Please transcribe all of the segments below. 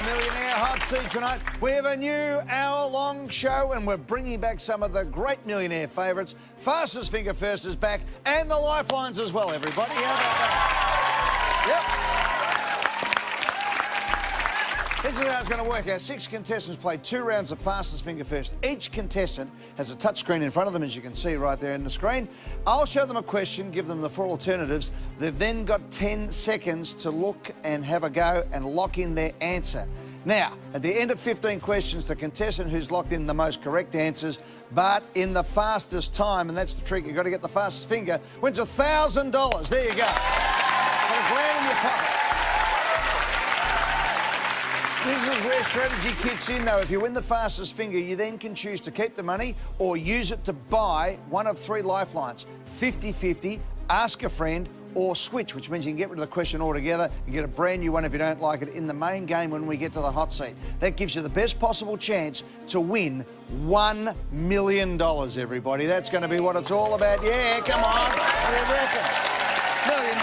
Millionaire Hot Seat tonight. We have a new hour-long show and we're bringing back some of the great Millionaire favourites. Fastest Finger First is back and the Lifelines as well, everybody. How about that? Yep. This is how it's going to work. Our 6 contestants play 2 rounds of Fastest Finger First. Each contestant has a touch screen in front of them, as you can see right there in the screen. I'll show them a question, give them the 4 alternatives. They've then got 10 seconds to look and have a go and lock in their answer. Now, at the end of 15 questions, the contestant who's locked in the most correct answers, but in the fastest time, and that's the trick, you've got to get the fastest finger, wins $1,000. There you go. Got a grand in your pocket. This is where strategy kicks in, though. If you win the fastest finger, you then can choose to keep the money or use it to buy one of 3 lifelines. 50-50, ask a friend, or switch, which means you can get rid of the question altogether and get a brand new one if you don't like it in the main game when we get to the hot seat. That gives you the best possible chance to win $1 million, everybody. That's going to be what it's all about. Yeah, come on. What do you reckon? $1 million.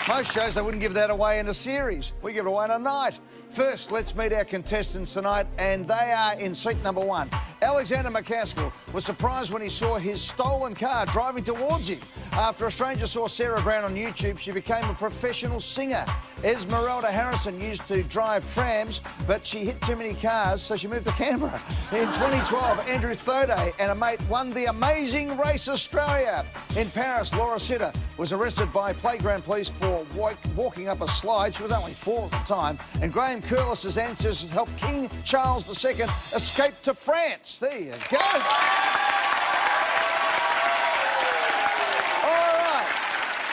Most shows, they wouldn't give that away in a series. We give it away in a night. First, let's meet our contestants tonight, and they are in seat number 1. Alexander McCaskill was surprised when he saw his stolen car driving towards him. After a stranger saw Sarah Brown on YouTube, she became a professional singer. Esmeralda Harrison used to drive trams, but she hit too many cars, so she moved to Canberra. In 2012, Andrew Thode and a mate won the Amazing Race Australia. In Paris, Laura Sitter was arrested by playground police for walking up a slide. She was only 4 at the time. And Graham Curlis's ancestors helped King Charles II escape to France. There you go.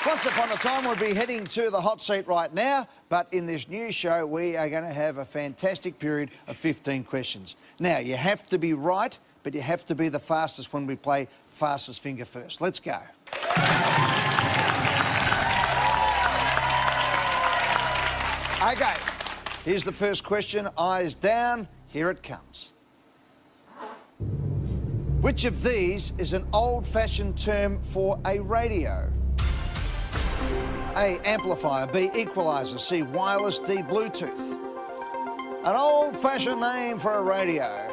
Once upon a time, we'd be heading to the hot seat right now, but in this new show, we are going to have a fantastic period of 15 questions. Now, you have to be right, but you have to be the fastest when we play Fastest Finger First. Let's go. Okay, here's the first question. Eyes down. Here it comes. Which of these is an old-fashioned term for a radio? A, amplifier, B, equaliser, C, wireless, D, Bluetooth. An old-fashioned name for a radio.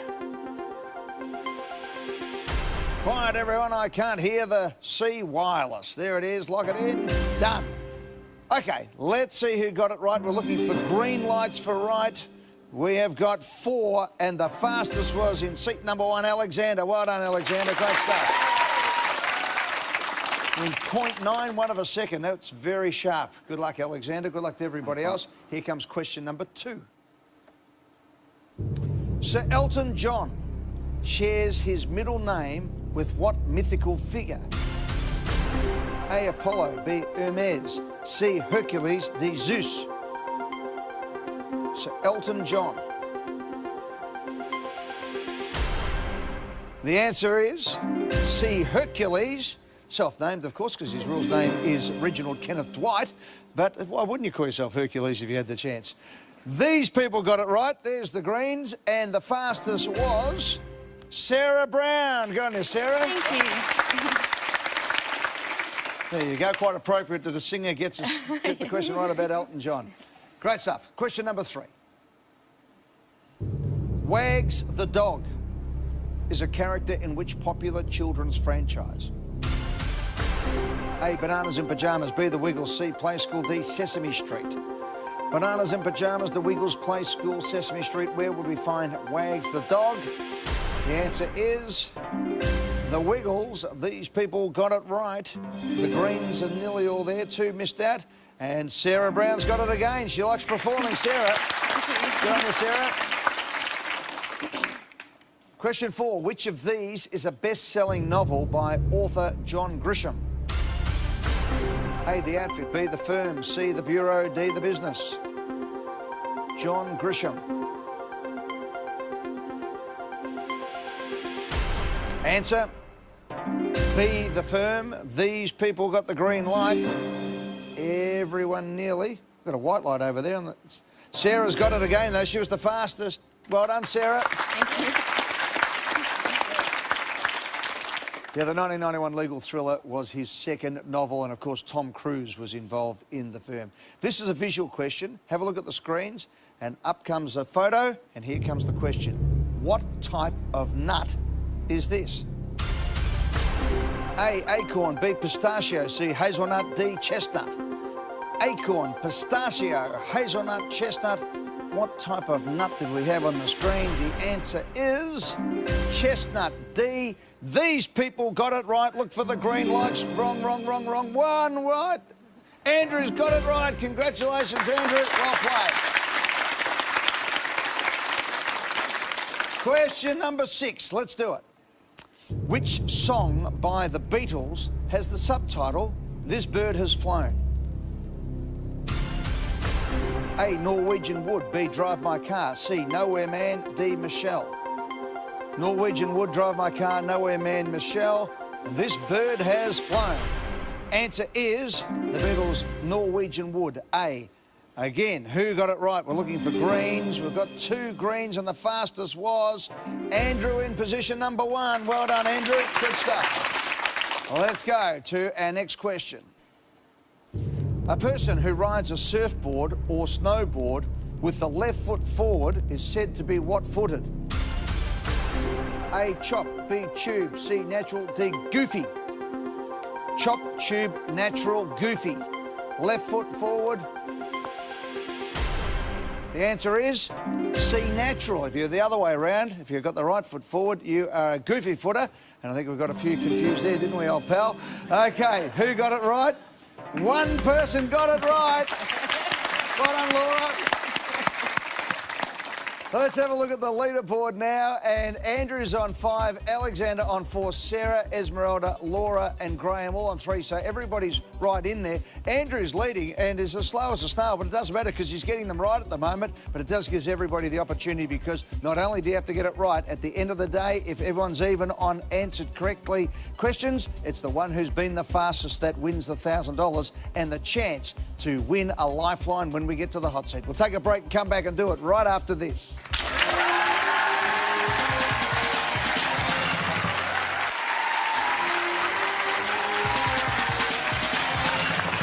Quiet, everyone, I can't hear the C, wireless. There it is, lock it in, done. OK, let's see who got it right. We're looking for green lights for right. We have got 4, and the fastest was in seat number 1, Alexander. Well done, Alexander, great stuff. In 0.91 of a second. That's very sharp. Good luck, Alexander. Good luck to everybody else. Here comes question number 2. Sir Elton John shares his middle name with what mythical figure? A, Apollo, B, Hermes, C, Hercules, D, Zeus. Sir Elton John. The answer is C, Hercules. Self-named, of course, because his real name is Reginald Kenneth Dwight. But why wouldn't you call yourself Hercules if you had the chance? These people got it right. There's the greens. And the fastest was Sarah Brown. Go on there, Sarah. Thank you. There you go. Quite appropriate that a singer get the question right about Elton John. Great stuff. Question number 3. Wags the dog is a character in which popular children's franchise? A, Bananas in Pyjamas, B, The Wiggles, C, Play School, D, Sesame Street. Bananas in Pyjamas, The Wiggles, Play School, Sesame Street. Where would we find Wags the dog? The answer is The Wiggles. These people got it right. The greens are nearly all there. 2 missed out. And Sarah Brown's got it again. She likes performing, Sarah. Good on you, Sarah. Question 4. Which of these is a best-selling novel by author John Grisham? A, The Outfit, B, The Firm, C, The Bureau, D, The Business. John Grisham. Answer, B, The Firm. These people got the green light. Everyone nearly. Got a white light over there. Sarah's got it again, though. She was the fastest. Well done, Sarah. Thank you. Yeah, the 1991 legal thriller was his second novel, and of course Tom Cruise was involved in the film. This is a visual question. Have a look at the screens, and up comes a photo, and here comes the question. What type of nut is this? A, acorn, B, pistachio, C, hazelnut, D, chestnut. Acorn, pistachio, hazelnut, chestnut. What type of nut did we have on the screen? The answer is chestnut, D. These people got it right. Look for the green lights. Wrong, wrong, wrong, wrong. One right. Andrew's got it right. Congratulations, Andrew. Well played. Question number 6. Let's do it. Which song by the Beatles has the subtitle, This Bird Has Flown? A, Norwegian Wood. B, Drive My Car. C, Nowhere Man. D, Michelle. Norwegian Wood, Drive My Car, Nowhere Man, Michelle. This Bird Has Flown. Answer is the Beatles' Norwegian Wood. A. Again, who got it right? We're looking for greens. We've got 2 greens, and the fastest was Andrew in position number 1. Well done, Andrew. Good stuff. Well, let's go to our next question. A person who rides a surfboard or snowboard with the left foot forward is said to be what-footed? A, chop, B, tube, C, natural, D, goofy. Chop, tube, natural, goofy. Left foot forward. The answer is C, natural. If you're the other way around, if you've got the right foot forward, you are a goofy footer. And I think we've got a few confused there, didn't we, old pal? OK, who got it right? One person got it right. Well done, Laura. Let's have a look at the leaderboard now. And Andrew's on 5, Alexander on 4, Sarah, Esmeralda, Laura and Graham all on 3. So everybody's right in there. Andrew's leading and is as slow as a snail, but it doesn't matter because he's getting them right at the moment. But it does give everybody the opportunity because not only do you have to get it right, at the end of the day, if everyone's even on answered correctly questions, it's the one who's been the fastest that wins the $1,000 and the chance to win a lifeline when we get to the hot seat. We'll take a break and come back and do it right after this.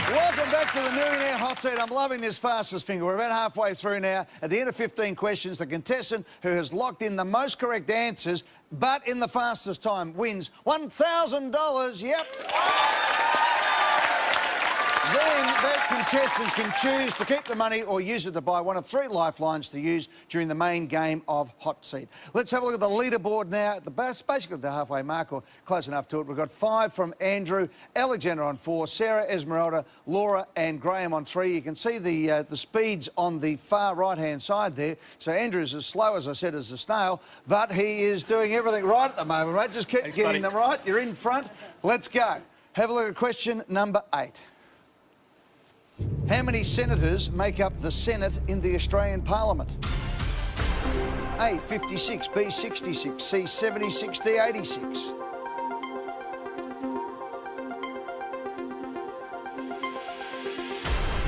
Welcome back to the Millionaire Hot Seat. I'm loving this fastest finger. We're about halfway through now. At the end of 15 questions, the contestant who has locked in the most correct answers, but in the fastest time, wins $1,000. Yep. Then that contestant can choose to keep the money or use it to buy one of 3 lifelines to use during the main game of Hot Seat. Let's have a look at the leaderboard now. At the basically the halfway mark, or close enough to it. We've got 5 from Andrew, Alexander on 4, Sarah, Esmeralda, Laura and Graham on 3. You can see the speeds on the far right-hand side there. So Andrew's as slow, as I said, as a snail, but he is doing everything right at the moment, mate. Just keep getting them right. You're in front. Let's go. Have a look at question number 8. How many senators make up the Senate in the Australian Parliament? A, 56, B, 66, C, 76, D, 86.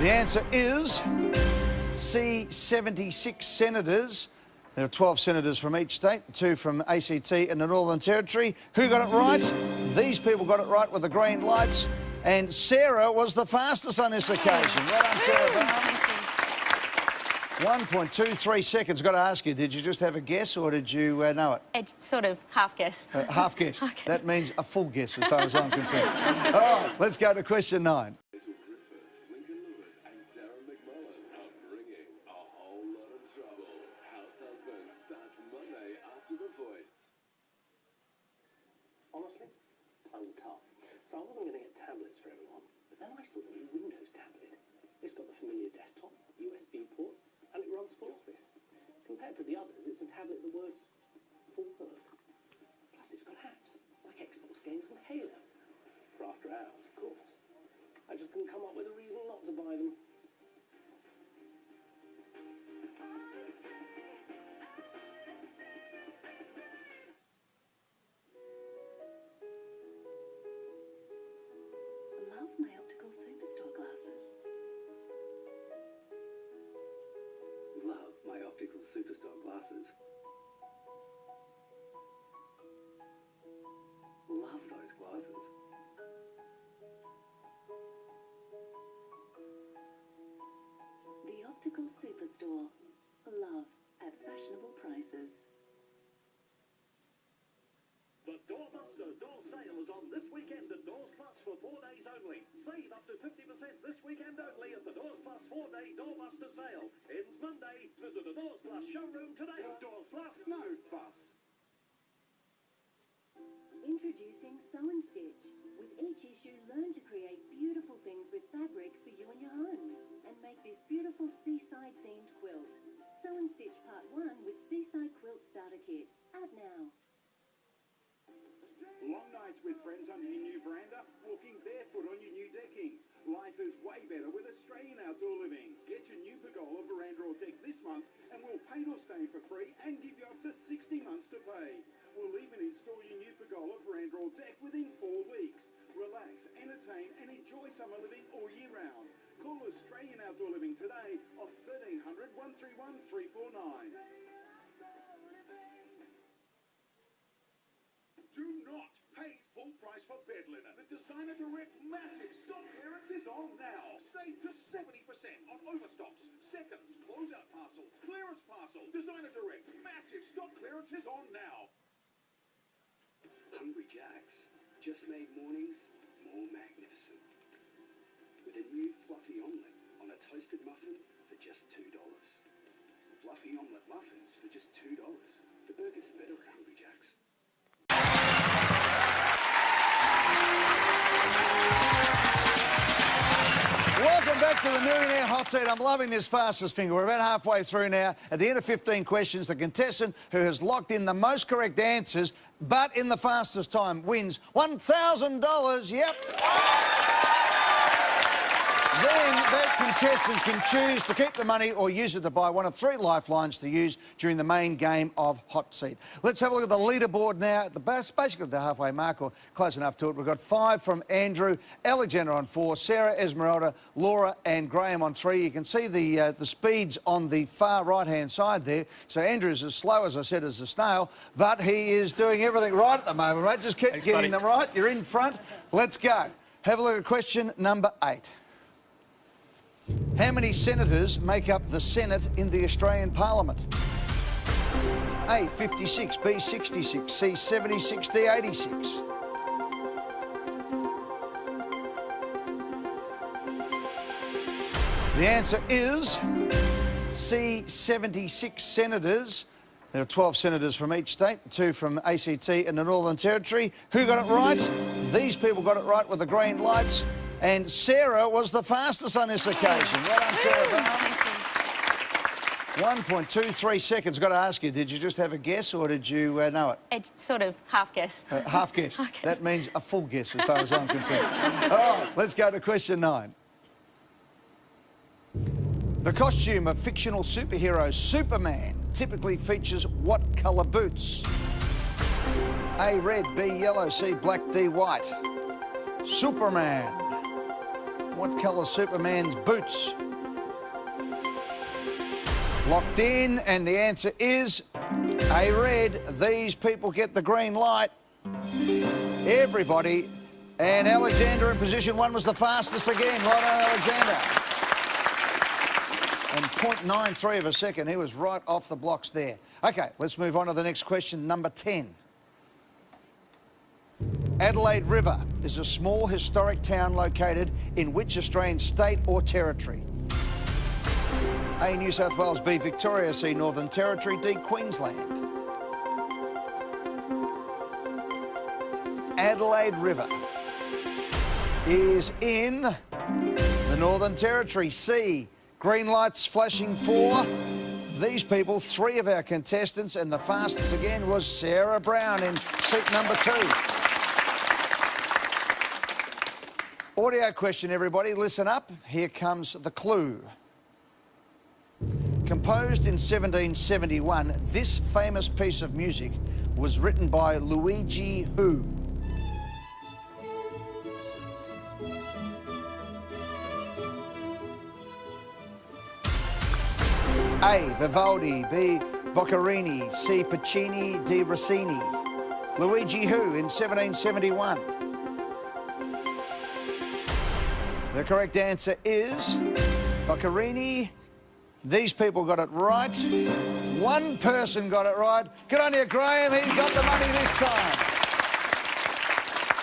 The answer is C, 76 senators. There are 12 senators from each state, 2 from ACT and the Northern Territory. Who got it right? These people got it right with the green lights. And Sarah was the fastest on this occasion. Well done, Sarah. 1.23 seconds. Got to ask you, did you just have a guess or did you know it? Sort of half guess. Half guess. That means a full guess as far as I'm concerned. All right, let's go to question 9. Honestly, times are tough. So I wasn't going to get tablets for everyone, but then I saw the new Windows tablet. It's got the familiar desktop, USB port, and it runs full office. Compared to the others, it's a tablet that works for work. Plus it's got apps, like Xbox games and Halo. For after hours, of course. I just couldn't come up with a reason not to buy them. Love my optical superstore glasses. Love my optical superstore glasses. Love those glasses. optical superstore. Love at fashionable prices. The Doorbuster Door Sale is on this weekend at Doors Plus for 4 days only. Save up to 50% this weekend only at the Doors Plus 4-day Doorbuster Sale. Ends Monday. Visit a Doors Plus showroom today. Doors Plus, no fuss. Introducing Sew and Stitch. With each issue, learn to create beautiful things with fabric for you and your home. And make this beautiful seaside-themed quilt. Sew and Stitch Part 1 with Seaside Quilt Starter Kit. Out now. Long nights with friends under your new veranda, walking barefoot on your new decking. Life is way better with Australian Outdoor Living. Get your new pergola, veranda or deck this month and we'll paint or stain for free and give you up to 60 months to pay. We'll even install your new pergola, veranda or deck within 4 weeks. Relax, entertain and enjoy summer living all year round. Call Australian Outdoor Living today on 1300 131 349. Do not pay full price for bed linen. The Designer Direct massive stock clearance is on now. Save to 70% on overstocks, seconds, closeout parcels, clearance parcel. Designer Direct massive stock clearance is on now. Hungry Jack's just made mornings more magnificent. With a new fluffy omelette on a toasted muffin for just $2. Fluffy omelette muffins for just $2. The burgers are better at Hungry Jack's. Welcome back to the Millionaire Hot Seat. I'm loving this fastest finger. We're about halfway through now. At the end of 15 questions, the contestant who has locked in the most correct answers, but in the fastest time, wins $1,000. Yep. Then that contestant can choose to keep the money or use it to buy one of 3 lifelines to use during the main game of Hot Seat. Let's have a look at the leaderboard now. At the basically the halfway mark, or close enough to it. We've got 5 from Andrew, Alexander on 4, Sarah, Esmeralda, Laura and Graham on 3. You can see the speeds on the far right-hand side there. So Andrew's as slow, as I said, as a snail, but he is doing everything right at the moment, mate. Just keep getting them right. You're in front. Let's go. Have a look at question number 8. How many senators make up the Senate in the Australian Parliament? A, 56, B, 66, C, 76, D, 86. The answer is C, 76 senators. There are 12 senators from each state, 2 from ACT and the Northern Territory. Who got it right? These people got it right with the green lights. And Sarah was the fastest on this occasion. Well done, Sarah. 1.23 seconds. Got to ask you, did you just have a guess or did you know it? It's sort of half guess. Half guess. That means a full guess as far as I'm concerned. All right, let's go to question 9. The costume of fictional superhero Superman typically features what colour boots? A, red, B, yellow, C, black, D, white. Superman. What colour Superman's boots? Locked in, and the answer is A, red. These people get the green light. Everybody. And Alexander in position 1 was the fastest again. Right on, Alexander. And 0.93 of a second. He was right off the blocks there. OK, let's move on to the next question, number 10. Adelaide River is a small historic town located in which Australian state or territory? A, New South Wales, B, Victoria, C, Northern Territory, D, Queensland. Adelaide River is in the Northern Territory. C, green lights flashing for these people, 3 of our contestants, and the fastest again was Sarah Brown in seat number 2. Audio question, everybody. Listen up. Here comes the clue. Composed in 1771, this famous piece of music was written by Luigi who? A, Vivaldi, B, Boccherini, C, Puccini, D, Rossini. Luigi who in 1771? The correct answer is Boccherini. These people got it right. One person got it right. Good on you, Graham. He got the money this time.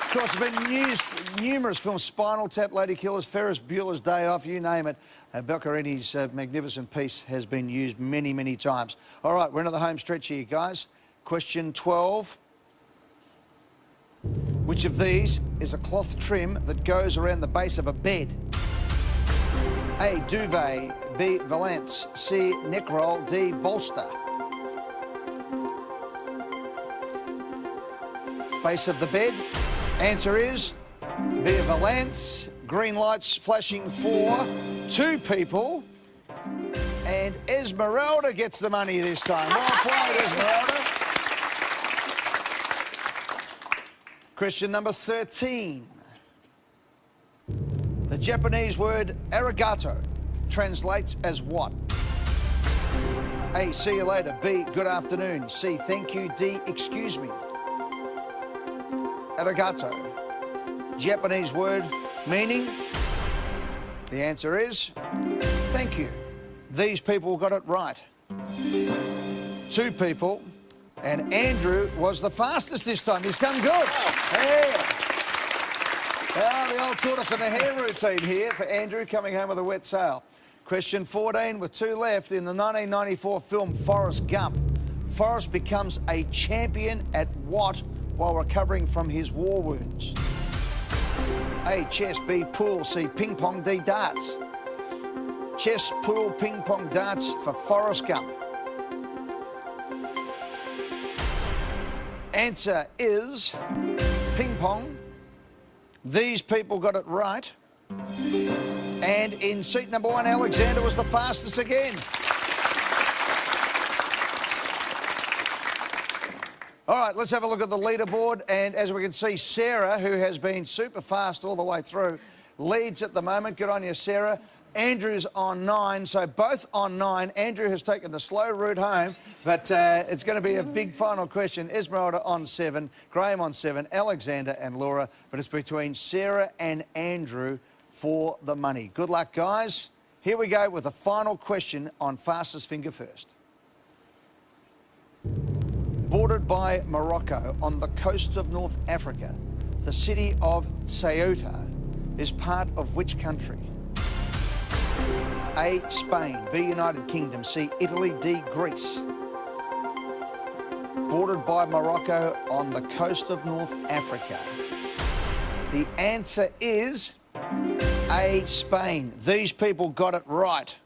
Of course, it's been used numerous films. Spinal Tap, Lady Killers, Ferris Bueller's Day Off, you name it. Boccarini's magnificent piece has been used many, many times. All right, we're into the home stretch here, guys. Question 12. Which of these is a cloth trim that goes around the base of a bed? A, duvet, B, valance, C, neck roll, D, bolster. Base of the bed. Answer is B, a valance. Green lights flashing for 2 people. And Esmeralda gets the money this time. Well played, Esmeralda. Question number 13. The Japanese word arigato translates as what? A, see you later. B, good afternoon. C, thank you. D, excuse me. Arigato. Japanese word meaning? The answer is thank you. These people got it right. 2 people. And Andrew was the fastest this time. He's come good. Yeah. The old tortoise and the hare routine here for Andrew coming home with a wet sail. Question 14 with 2 left. In the 1994 film Forrest Gump, Forrest becomes a champion at what while recovering from his war wounds? A, chess, B, pool, C, ping pong, D, darts. Chess, pool, ping pong, darts for Forrest Gump. Answer is ping pong. These people got it right. And in seat number 1, Alexander was the fastest again. All right, let's have a look at the leaderboard. And as we can see, Sarah, who has been super fast all the way through, leads at the moment. Good on you, Sarah. Andrew's on 9, so both on 9. Andrew has taken the slow route home, but it's going to be a big final question. Esmeralda on 7, Graham on 7, Alexander and Laura, but it's between Sarah and Andrew for the money. Good luck, guys. Here we go with the final question on Fastest Finger First. Bordered by Morocco on the coast of North Africa, the city of Ceuta is part of which country? A, Spain, B, United Kingdom, C, Italy, D, Greece. Bordered by Morocco on the coast of North Africa. The answer is A, Spain. These people got it right.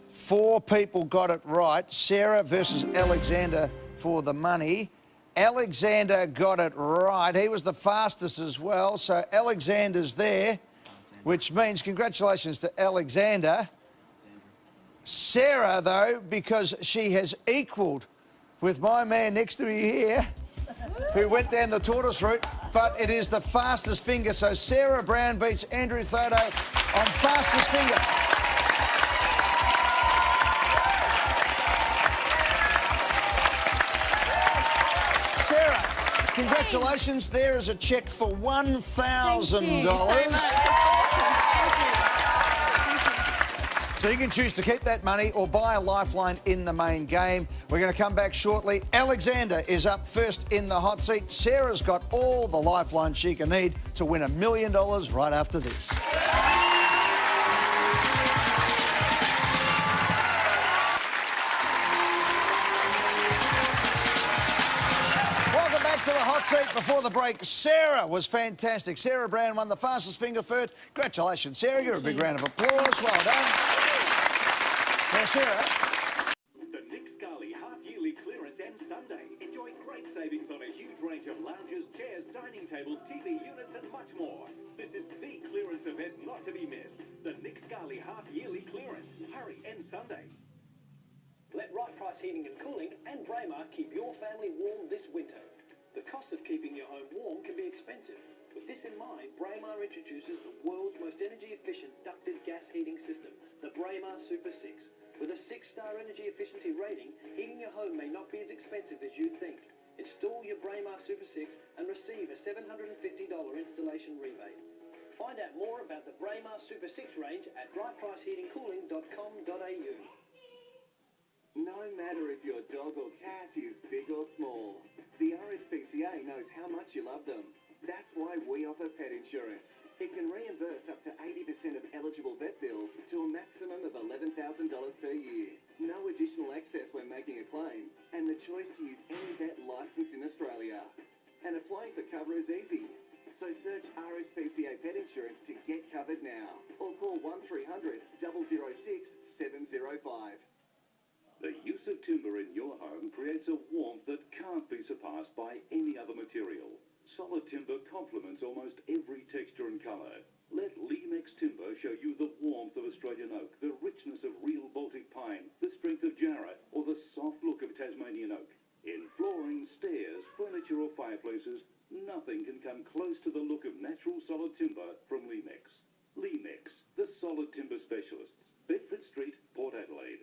4 people got it right. Sarah versus Alexander for the money. Alexander got it right. He was the fastest as well, so Alexander's there. Which means congratulations to Alexander. Sarah, though, because she has equalled with my man next to me here, who went down the tortoise route, but it is the fastest finger. So Sarah Brown beats Andrew Thodo on fastest finger. Sarah, congratulations. There is a cheque for $1,000. So you can choose to keep that money or buy a lifeline in the main game. We're going to come back shortly. Alexander is up first in the hot seat. Sarah's got all the lifelines she can need to win $1 million right after this. Welcome back to the hot seat. Before the break, Sarah was fantastic. Sarah Brown won the fastest finger first. Congratulations, Sarah. Give her a big round of applause. Well done. Now, Sarah. The Nick Scali half-yearly clearance ends Sunday. Enjoy great savings on a huge range of lounges, chairs, dining tables, TV units and much more. This is the clearance event not to be missed. The Nick Scali half-yearly clearance. Hurry, ends Sunday. Let Right Price Heating and Cooling and Braemar keep your family warm this winter. The cost of keeping your home warm can be expensive. With this in mind, Braemar introduces the world's most energy-efficient ducted gas heating system, the Braemar Super 6. With a 6-star energy efficiency rating, heating your home may not be as expensive as you'd think. Install your Braemar Super 6 and receive a $750 installation rebate. Find out more about the Braemar Super 6 range at lowpricehheatingcooling.com.au. No matter if your dog or cat is big or small, the RSPCA knows how much you love them. That's why we offer pet insurance. It can reimburse up to 80% of eligible vet bills to a maximum of $11,000 per year. No additional access when making a claim, and the choice to use any vet licence in Australia. And applying for cover is easy. So search RSPCA Pet Insurance to get covered now, or call 1300 006 705. The use of timber in your home creates a warmth that can't be surpassed by any other material. Solid timber complements almost every texture and colour. Let Lemex Timber show you the warmth of Australian oak, the richness of real Baltic pine, the strength of jarrah, or the soft look of Tasmanian oak. In flooring, stairs, furniture or fireplaces, nothing can come close to the look of natural solid timber from Lemex. Lemex, the solid timber specialists. Bedford Street, Port Adelaide.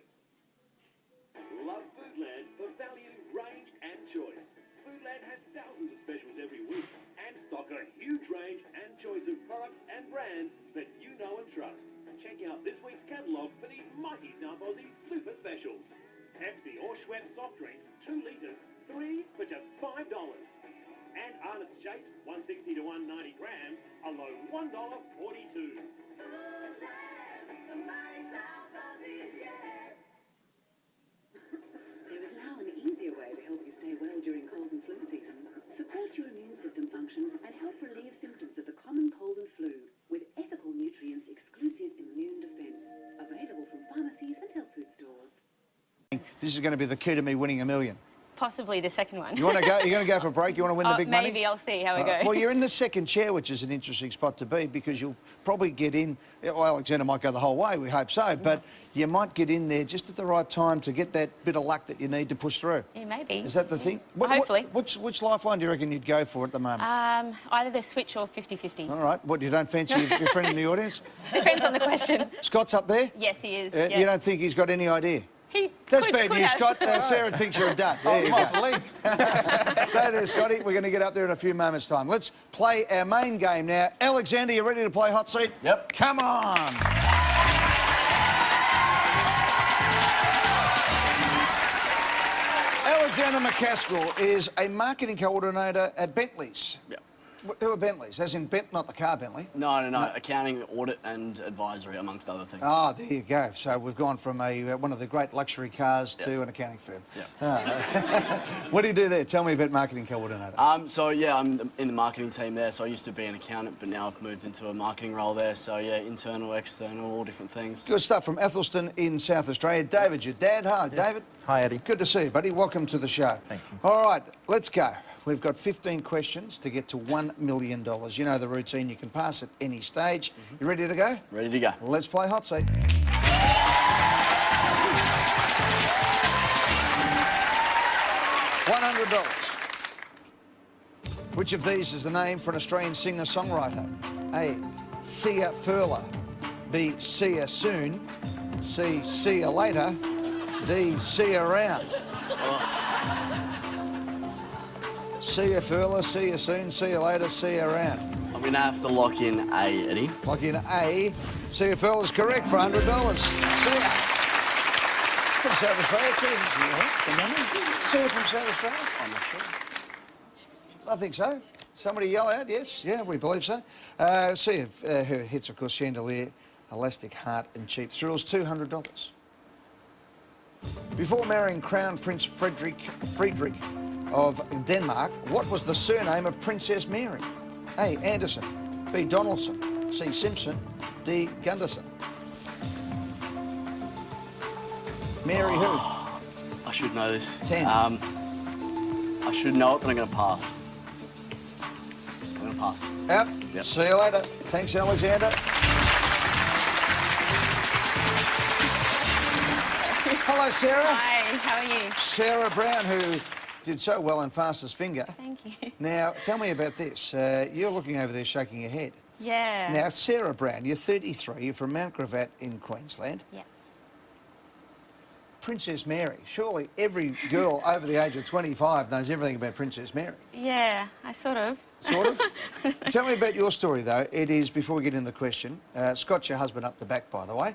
Love Foodland for value, range and choice. Foodland has thousands of specials every week and stock a huge range and choice of products and brands that you know and trust. Check out this week's catalogue for these mighty South Aussie super specials. Pepsi or Schweppes soft drinks, 2 litres, 3 for just $5. And Arnott's shapes, 160 to 190 grams, a low $1.42. There is now an easier way to help you stay well during cold and flu season. Support your immune system function and help relieve symptoms of the common cold and flu with ethical nutrients exclusive immune defense. Available from pharmacies and health food stores. This is going to be the key to me winning $1 million. Possibly the second one. You want to go? You're going to go for a break? You want to win the big money? Maybe, I'll see how we go. Well, you're in the second chair, which is an interesting spot to be because you'll probably get in. Well, Alexander might go the whole way, we hope so, but you might get in there just at the right time to get that bit of luck that you need to push through. Yeah, maybe. Is that the thing? Hopefully. Which lifeline do you reckon you'd go for at the moment? Either the switch or 50-50. All right. What, you don't fancy your friend in the audience? Depends on the question. Scott's up there? Yes, he is. You don't think he's got any idea? That's bad news, Scott. Sarah thinks you're a dud. There you go. Leave. Stay there, Scotty. We're going to get up there in a few moments' time. Let's play our main game now. Alexander, you ready to play hot seat? Yep. Come on. Alexander McCaskill is a marketing coordinator at Bentley's. Yep. Who are Bentleys? As in not the car Bentley? No. Accounting, audit and advisory, amongst other things. Oh, there you go. So we've gone from one of the great luxury cars to an accounting firm. Yeah. What do you do there? Tell me about marketing coordinator. So, yeah, I'm in the marketing team there. So I used to be an accountant, but now I've moved into a marketing role there. So, yeah, internal, external, all different things. Good stuff from Athelston in South Australia. David, your dad. Hi, yes. David. Hi, Eddie. Good to see you, buddy. Welcome to the show. Thank you. All right, let's go. We've got 15 questions to get to $1 million. You know the routine. You can pass at any stage. You ready to go? Ready to go. Let's play hot seat. $100. Which of these is the name for an Australian singer-songwriter? A. Sia Furler. B. See ya soon. C. See ya later. D. See ya around. See you furler, see you soon, see you later, see you around. I'm going to have to lock in A, Eddie. Lock in A. See you furler's correct for $100. See ya. From South Australia, too. See you from South Australia? I'm not sure. I think so. Somebody yell out, yes? Yeah, we believe so. See you. Her hits, of course, Chandelier, Elastic Heart and Cheap Thrills, $200. Before marrying Crown Prince Friedrich of Denmark, what was the surname of Princess Mary? A. Anderson. B. Donaldson. C. Simpson. D. Gunderson. Mary who? I should know this. 10. I should know it, but I'm going to pass. I'm going to pass. Out. Yep. See you later. Thanks, Alexander. Hello, Sarah. Hi, how are you? Sarah Brown, who did so well in Fastest Finger. Thank you. Now, tell me about this. You're looking over there shaking your head. Yeah. Now, Sarah Brown, you're 33, you're from Mount Gravatt in Queensland. Yeah. Princess Mary. Surely every girl over the age of 25 knows everything about Princess Mary. Yeah, I sort of. Sort of. Tell me about your story, though. It is, before we get into the question, Scott's your husband up the back, by the way.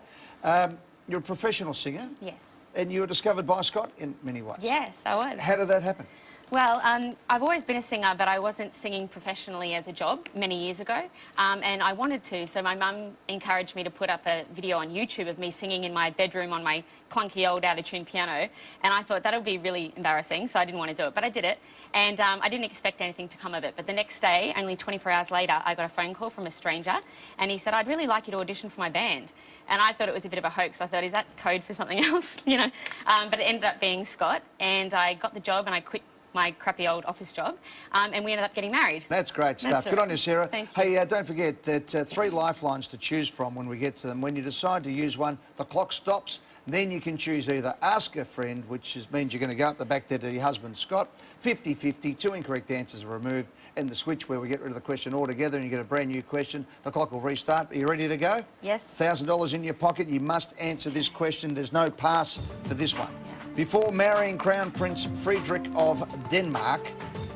You're a professional singer. Yes. And you were discovered by Scott in many ways. Yes, I was. How did that happen? Well, I've always been a singer, but I wasn't singing professionally as a job many years ago, and I wanted to. So my mum encouraged me to put up a video on YouTube of me singing in my bedroom on my clunky old out-of-tune piano, and I thought that would be really embarrassing, so I didn't want to do it, but I did it, and I didn't expect anything to come of it. But the next day, only 24 hours later, I got a phone call from a stranger, and he said, "I'd really like you to audition for my band." And I thought it was a bit of a hoax. I thought, is that code for something else, you know? But it ended up being Scott, and I got the job, and I quit my crappy old office job, and we ended up getting married. That's great stuff. Good on you, Sarah. Thank you. Hey, don't forget that 3 lifelines to choose from when we get to them. When you decide to use one, the clock stops. Then you can choose either Ask a Friend, which means you're going to go up the back there to your husband, Scott, 50-50, 2 incorrect answers are removed, and the switch where we get rid of the question altogether and you get a brand new question. The clock will restart. Are you ready to go? Yes. $1,000 in your pocket. You must answer this question. There's no pass for this one. Before marrying Crown Prince Friedrich of Denmark,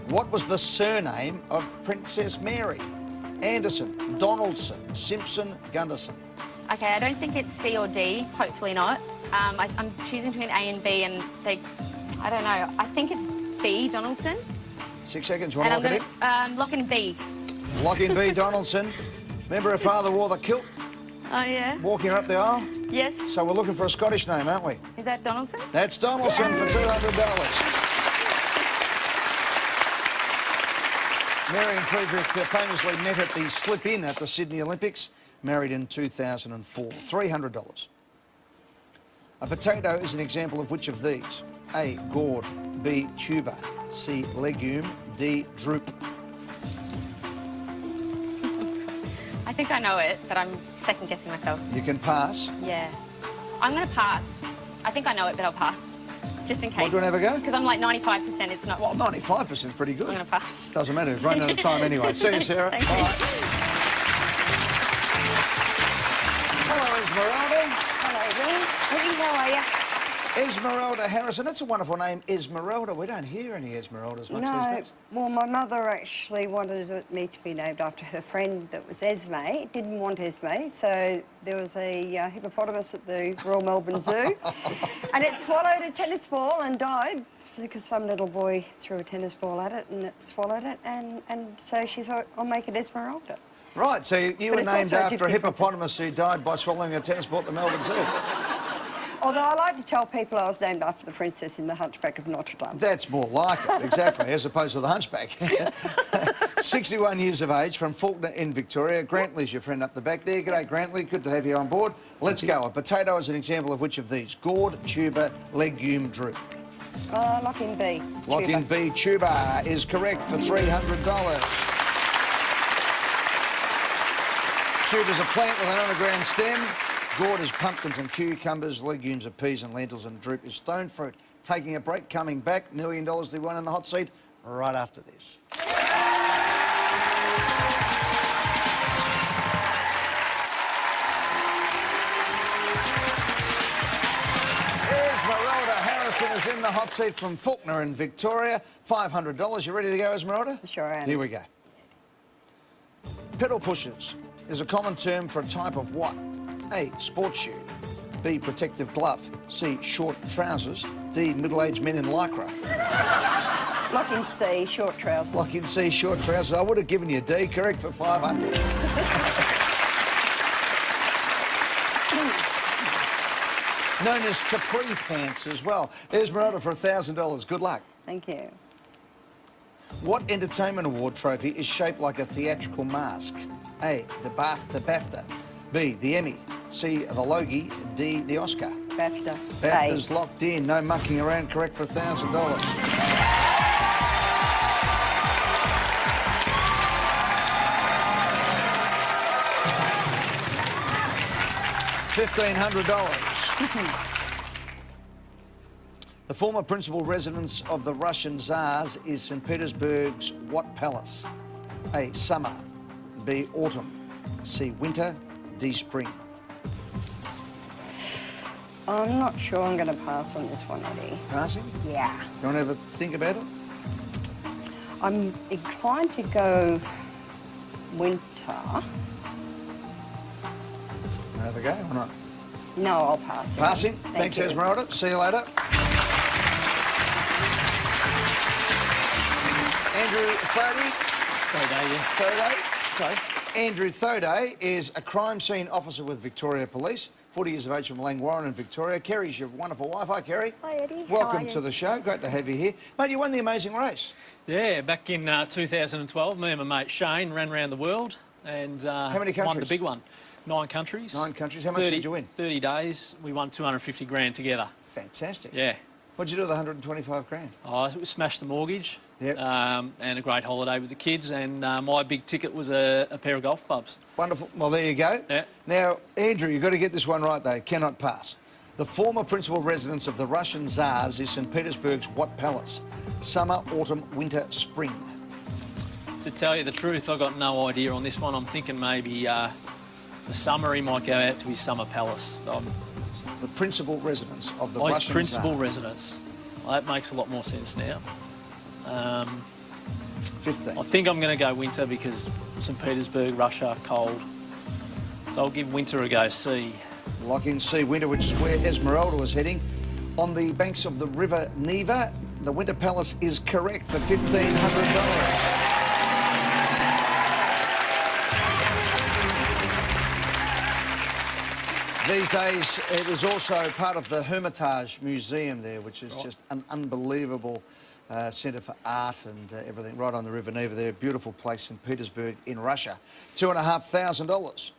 what was the surname of Princess Mary? Anderson, Donaldson, Simpson, Gunderson. Okay, I don't think it's C or D, hopefully not. I'm choosing between A and B, and I don't know. I think it's B, Donaldson. 6 seconds. You want to And lock it in? lock in B. Lock in B, Donaldson. Remember her father wore the kilt, Oh, yeah? walking her up the aisle? Yes. So we're looking for a Scottish name, aren't we? Is that Donaldson? That's Donaldson for $200. Mary and Friedrich famously met at the slip-in at the Sydney Olympics, married in 2004. $300. A potato is an example of which of these? A, gourd, B, tuber, C, legume, D, drupe. I think I know it, but I'm second-guessing myself. You can pass. Yeah. I'm going to pass. I think I know it, but I'll pass. Just in case. What, do you want to have a go? Because I'm like 95% it's not. Well, 95% is pretty good. I'm going to pass. Doesn't matter, it's running out of time anyway. See you, Sarah. Thank you. Bye. Hello, Esmeralda. Hello, Will. Hey, how are you? Esmeralda Harrison. That's a wonderful name, Esmeralda. We don't hear any Esmeraldas much these days. Well, my mother actually wanted me to be named after her friend that was Esme. Didn't want Esme, so there was a hippopotamus at the Royal Melbourne Zoo, and it swallowed a tennis ball and died because some little boy threw a tennis ball at it and it swallowed it, and so she thought, I'll make it Esmeralda. Right, so you were it's named also a after a gypsy hippopotamus who died by swallowing a tennis ball at the Melbourne Zoo. Although I like to tell people I was named after the princess in the Hunchback of Notre Dame. That's more like it, exactly, as opposed to the Hunchback. 61 years of age, from Faulkner in Victoria. Grantley's your friend up the back there. G'day, Grantley. Good to have you on board. Let's go. A potato is an example of which of these? Gourd, tuber, legume, drupe. Lock in B. Lock Tuber. in B. Tuber is correct for $300. Tuber's a plant with an underground stem. Gourd is pumpkins and cucumbers, legumes are peas and lentils, and drupe is stone fruit. Taking a break, coming back, $1 million to be won in the hot seat right after this. Esmeralda Harrison is in the hot seat from Faulkner in Victoria. $500. You ready to go, Esmeralda? Sure am. Here we go. Pedal pushers is a common term for a type of what? A, sports shoe. B, protective glove. C, short trousers. D, middle-aged men in Lycra. Lock in C, short trousers. Lock in C, short trousers. I would have given you D, correct for $500. Known as capri pants as well. Esmeralda for $1,000. Good luck. Thank you. What entertainment award trophy is shaped like a theatrical mask? A, the BAFTA. B, the Emmy. C, the Logie. D, the Oscar. BAFTA. BAFTA's locked in. No mucking around. Correct for $1,000. $1,500. The former principal residence of the Russian Tsars is St. Petersburg's what palace? A, summer. B, autumn. C, winter. D, spring. I'm not sure I'm going to pass on this one, Eddie. Passing? Yeah. Do you want to have a think about it? I'm inclined to go winter. Have a go or not? No, I'll pass. Passing. Thank Thanks, you. Esmeralda. See you later. Andrew Thode. Sorry. Andrew Thode is a crime scene officer with Victoria Police, 40 years of age from Langwarrin in Victoria. Kerry's your wonderful wife. Hi, Kerry. Hi, Eddie. Welcome to the show. Great to have you here. Mate, you won the Amazing Race. Yeah, back in 2012, me and my mate Shane ran around the world and How many won the countries? big one. 9 countries. 9 countries. How much did you win? 30 days. We won 250 grand together. Fantastic. Yeah. What'd you do with 125 grand? We smashed the mortgage. Yep. And a great holiday with the kids, and my big ticket was a pair of golf clubs. Wonderful. Well, there you go. Yeah. Now, Andrew, you've got to get this one right, though. Cannot pass. The former principal residence of the Russian Tsars is St. Petersburg's what palace? Summer, autumn, winter, spring. To tell you the truth, I've got no idea on this one. I'm thinking maybe the summer he might go out to his summer palace. The principal residence of the His Russian principal Tsars. residence. Well, that makes a lot more sense now. 15. I think I'm going to go winter because St. Petersburg, Russia, cold. So I'll give winter a go, C. Lock in C, winter, which is where Esmeralda was heading. On the banks of the River Neva, the Winter Palace is correct for $1,500. These days, it is also part of the Hermitage Museum there, which is just an unbelievable centre for art and everything right on the River Neva there. Beautiful place in Petersburg in Russia. $2,500.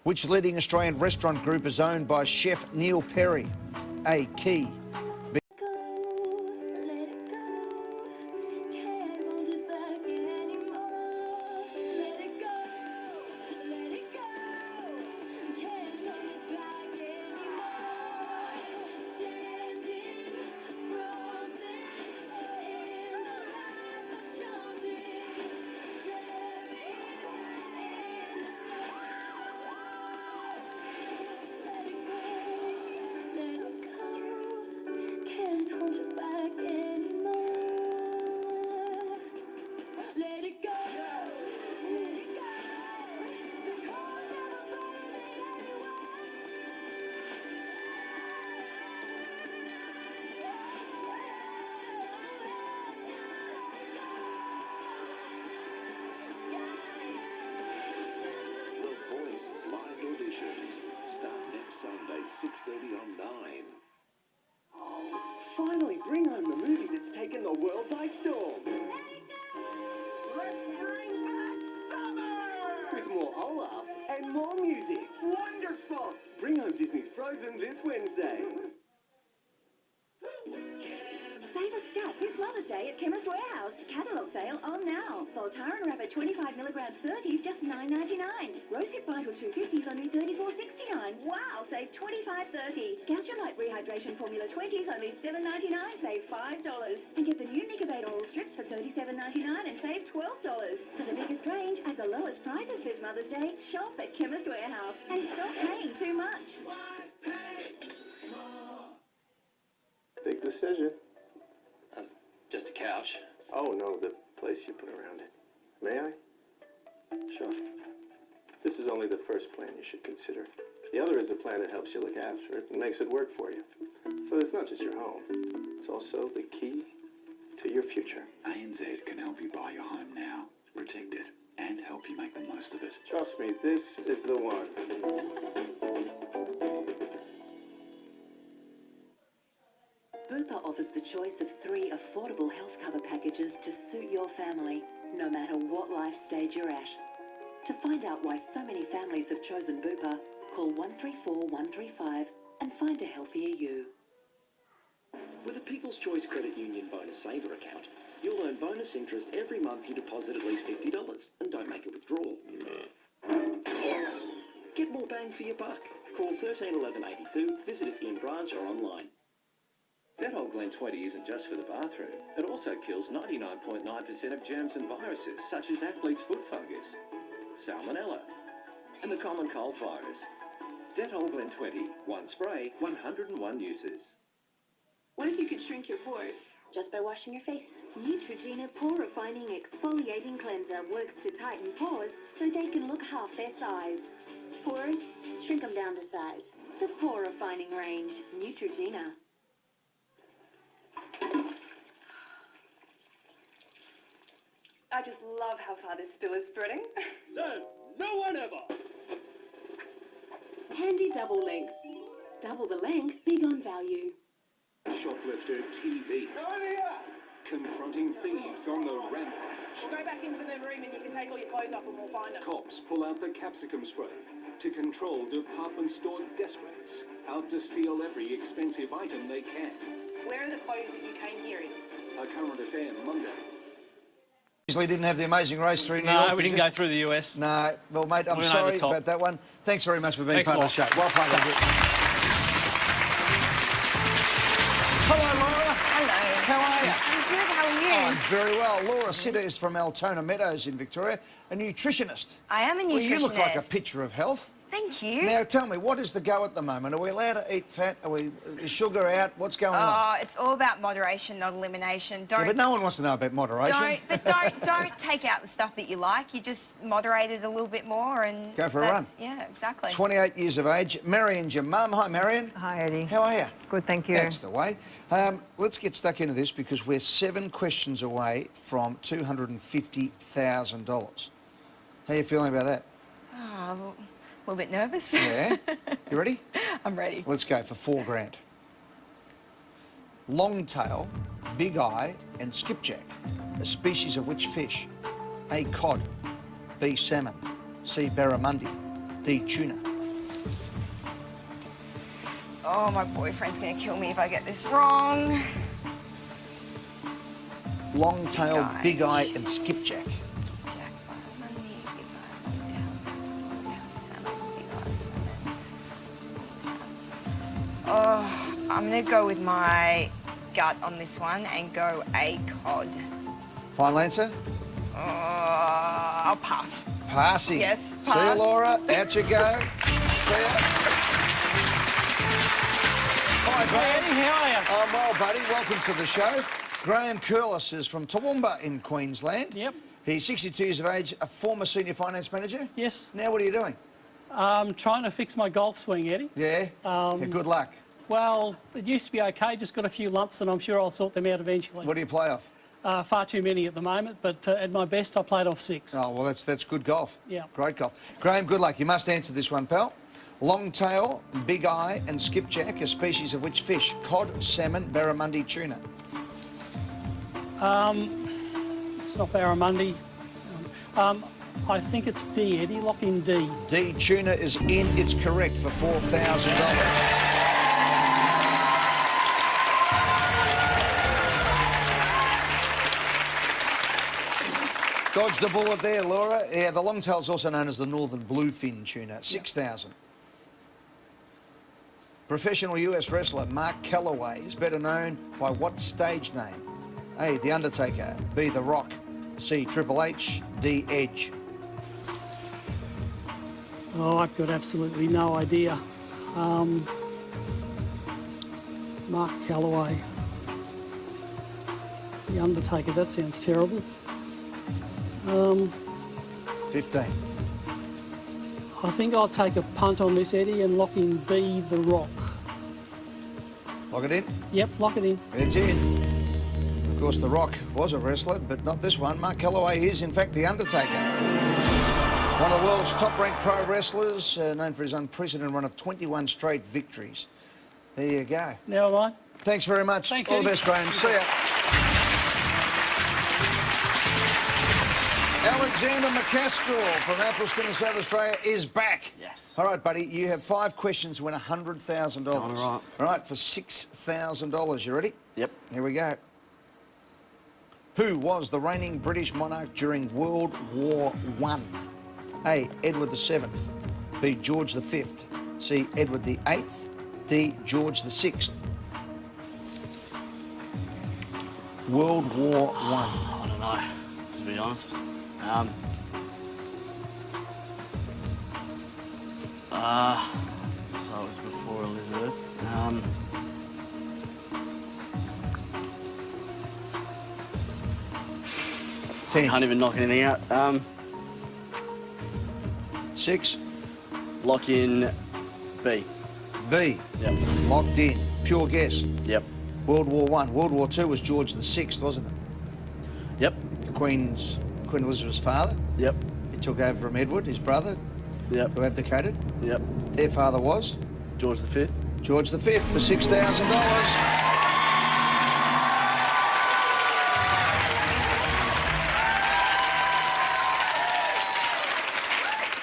Which leading Australian restaurant group is owned by chef Neil Perry? A. Key. B. Sunday, 6:30 on 9. Finally, bring home the movie that's taken the world by storm. With more Olaf and more music. Wonderful! Bring home Disney's Frozen this Wednesday. Save a stack this Mother's Day at Chemist Warehouse. Catalogue sale on now. Voltaren Rabbit 25 milligrams 30s just $9.99. Rosehip Vital 250s only $34.69. Wow, save $25.30. Gastrolite Rehydration Formula 20s only $7.99. Save $5. And get the new Nicobate Oral Strips for $37.99 and save $12. For the biggest range at the lowest prices this Mother's Day, shop at Chemist Warehouse and stop paying too much. Big decision. Just a couch. Oh, no, the place you put around it. May I? Sure. This is only the first plan you should consider. The other is a plan that helps you look after it and makes it work for you. So it's not just your home. It's also the key to your future. ANZ can help you buy your home now, protect it, and help you make the most of it. Trust me, this is the one. Bupa offers the choice of 3 affordable health cover packages to suit your family, no matter what life stage you're at. To find out why so many families have chosen Bupa, call 134-135 and find a healthier you. With a People's Choice Credit Union Bonus Saver account, you'll earn bonus interest every month you deposit at least $50 and don't make a withdrawal. Get more bang for your buck. Call 13 11 82, visit us in branch or online. Dettol Glen 20 isn't just for the bathroom. It also kills 99.9% of germs and viruses, such as athlete's foot fungus, salmonella, and the common cold virus. Dettol Glen 20, one spray, 101 uses. What if you could shrink your pores? just by washing your face. Neutrogena Pore Refining Exfoliating Cleanser works to tighten pores so they can look half their size. Pores, shrink them down to size. The Pore Refining range, Neutrogena. I just love how far this spill is spreading. No one ever! Handy double length. Double the length, big on value. Shoplifter TV. Confronting thieves on the rampage. We'll go back into the room and you can take all your clothes off and we'll find them. Cops pull out the capsicum spray to control department store desperates out to steal every expensive item they can. Where are the clothes that you came here in? A current affair Monday. Usually didn't have the amazing race through New York. No, we didn't go through the US. No. Well, mate, I'm We went sorry over the top. about that one. Thanks very much for being Thanks part a of the lot. show. Well played, Andrew. Hello, Laura. Hello. How are you? I'm good, how are you? I'm very well. Laura Sitter is from Altona Meadows in Victoria, a nutritionist. I am a nutritionist. Well, you look like a picture of health. Thank you. Now, tell me, what is the go at the moment? Are we allowed to eat fat? Is sugar out? What's going on? It's all about moderation, not elimination. Yeah, but no one wants to know about moderation. Don't take out the stuff that you like. You just moderate it a little bit more and Go for a run. Yeah, exactly. 28 years of age. Marion's your mum. Hi, Marion. Hi, Eddie. How are you? Good, thank you. That's the way. Let's get stuck into this because we're 7 questions away from $250,000. How are you feeling about that? Oh, a little bit nervous. Yeah. You ready? I'm ready. Let's go for $4,000. Longtail, big eye, and skipjack. A species of which fish? A. Cod. B. Salmon. C. Barramundi. D. Tuna. Oh, my boyfriend's going to kill me if I get this wrong. Longtail, big eye, and skipjack. Oh, I'm going to go with my gut on this one and go A. Cod. Final answer? I'll pass. Passing. Yes, See you, pass. Laura. Out you go. See ya. Hi, Graham. Eddie, how are you? I'm well, buddy. Welcome to the show. Graham Curlis is from Toowoomba in Queensland. Yep. He's 62 years of age, a former senior finance manager. Yes. Now, what are you doing? Trying to fix my golf swing, Eddie. Yeah? Yeah, good luck. Well, it used to be okay, just got a few lumps and I'm sure I'll sort them out eventually. What do you play off? Far too many at the moment, but at my best I played off 6. Oh, well, that's good golf. Yeah. Great golf. Graham, good luck. You must answer this one, pal. Longtail, big eye, and skipjack, a species of which fish? Cod, salmon, barramundi, tuna. It's not barramundi. I think it's D, Eddie. Lock in D. D, tuna is in. It's correct for $4,000. Dodged the bullet there, Laura. Yeah, the longtail is also known as the northern bluefin tuna. 6,000. Professional US wrestler Mark Calloway is better known by what stage name? A, The Undertaker. B, The Rock. C, Triple H. D, Edge. Oh, I've got absolutely no idea. Mark Calloway. The Undertaker, that sounds terrible. 15. I think I'll take a punt on this, Eddie, and lock in B, The Rock. Lock it in? Yep, lock it in. It's in. Of course, The Rock was a wrestler, but not this one. Mark Calloway is, in fact, The Undertaker. One of the world's top-ranked pro wrestlers, known for his unprecedented run of 21 straight victories. There you go. Now am I? Thanks very much. Thanks, all the Eddie. best, Graham. See ya. Alexander McCaskill from Athelston in South Australia is back. Yes. All right, buddy, you have 5 questions to win $100,000. All right. All right, for $6,000. You ready? Yep. Here we go. Who was the reigning British monarch during World War I? A, Edward VII. B, George V. C, Edward VIII. D, George VI. World War I. I don't know, to be honest. So it was before Elizabeth. 10. Can't even knock anything out. 6. Lock in B. B. Yep. Locked in. Pure guess. Yep. World War One. World War Two was George VI, wasn't it? Yep. Queen Elizabeth's father. Yep. He took over from Edward, his brother, Yep. who abdicated. Yep. Their father was George V. George V for $6,000.